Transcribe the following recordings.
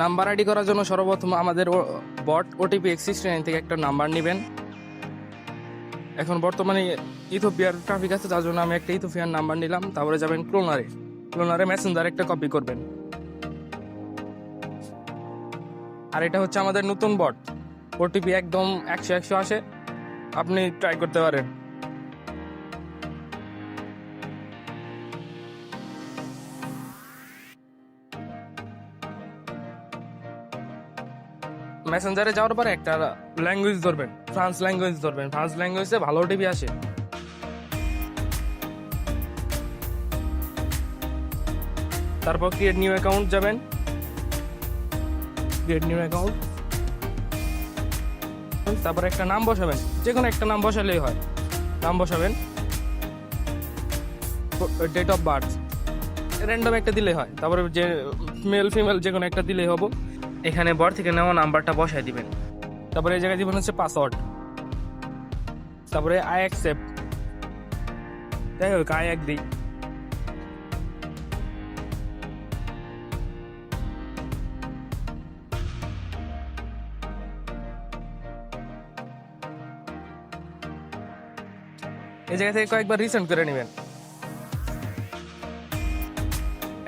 Number ID করার জন্য সর্বপ্রথম আমাদের বট ওটিপি X69 থেকে একটা নাম্বার নেবেন। এখন বর্তমানে ইথিওপিয়ার ট্রাফিক আছে, তার জন্য আমি একটা ইথিওপিয়ার নাম্বার নিলাম। তারপরে যাবেন ক্লোনারে মেসেঞ্জার একটা কপি করবেন। আর এটা হচ্ছে আমাদের নতুন বট, ওটিপি একদম 100 আসে, আপনি ট্রাই করতে পারেন। মেসেঞ্জারে যাওয়ার পরে একটা ল্যাঙ্গুয়েজ ধরবেন, ফ্রান্স ল্যাঙ্গুয়েজে ভালো ওটিপি আসে। তারপর ক্রিয়েট নিউ অ্যাকাউন্ট যাবেন, তারপর একটা নাম বসাবেন, যে কোনো একটা নাম বসালেই হয়। নাম বসাবেন, ডেট অফ বার্থ র্যান্ডম একটা দিলেই হয়। তারপরে যে মেল ফিমেল যে কোনো একটা দিলেই হবো। এখানে বর থেকে নেওয়া নাম্বারটা বসায় দিবেন। তারপরে এই জায়গায় দিবেন হচ্ছে পাসওয়ার্ড। তারপরে আই অ্যাকসেপ্ট, যাই হোক আই অ্যাগ্রি। এই জায়গা থেকে কয়েকবার রিসেন্ড করে নেবেন,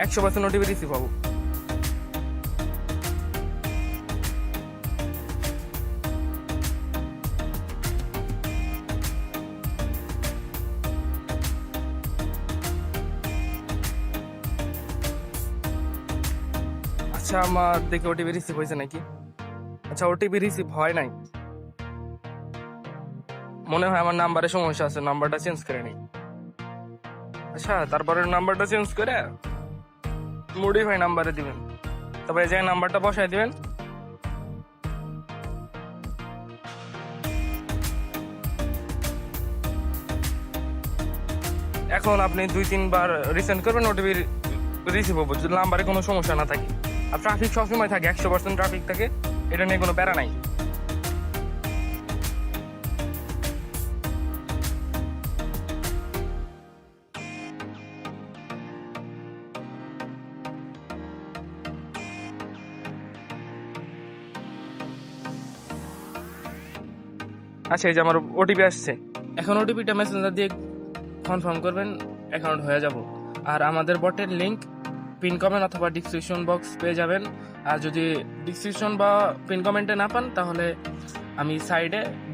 100% ওটিপি রিসিভ হবো। আচ্ছা, আমার দেখে ওটিপি রিসিভ হয়েছে নাকি? আচ্ছা, ওটিপি রিসিভ হয় নাই, মনে হয় আমার নাম্বারে সমস্যা আছে, নাম্বারটা চেঞ্জ করে নিই। আচ্ছা, তারপরে নাম্বারটা চেঞ্জ করে মডিফাই নাম্বারে দিবেন। তবে এই জায়গায় নাম্বারটা বসায় দিবেন। এখন আপনি 2-3 বার রিসেন্ড করবেন, ওটিপি রিসিভ হবো যদি নাম্বারে কোনো সমস্যা না থাকে। আর ট্রাফিক সবসময় থাকে, 100% ট্রাফিক থাকে, এটা নিয়ে কোনো প্যারা নাই। আচ্ছা, এই যে আমার ওটিপি আসছে। এখন ওটিপিটা মেসেঞ্জার দিয়ে কনফার্ম করবেন, অ্যাকাউন্ট হয়ে যাব। আর আমাদের বটের লিংক পিন কমেন্ট অথবা ডিসক্রিপশন বক্স পেয়ে যাবেন। আর যদি ডিসক্রিপশন বা পিন কমেন্টে না পান, তাহলে আমি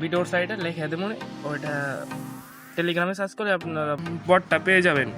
ভিডিওর সাইডে লিখে দেবো, ওইটা টেলিগ্রামে সার্চ করে আপনারা বটটা পেয়ে যাবেন।